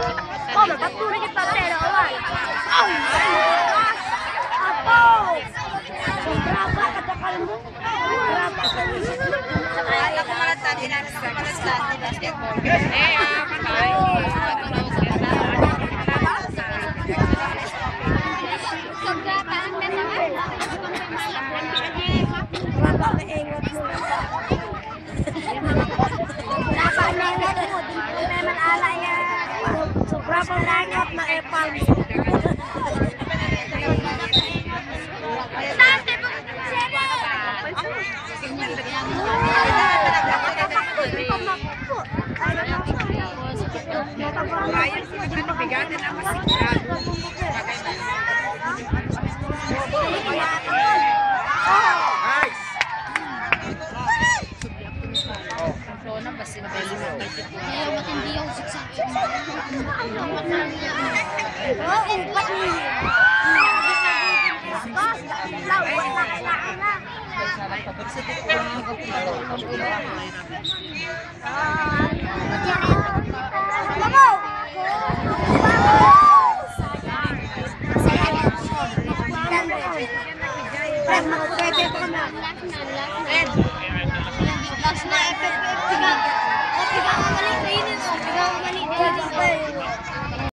Oh, patuloy kita pero awal. Oh, ako. Berapa kata kalmu? Berapa kali? Akala ko malata din ang malaslat ni basketball. Berapa meengot mo? Berapa meengot mo? Di naman ala yan. Berapa meengot na epal mo? Last na FFP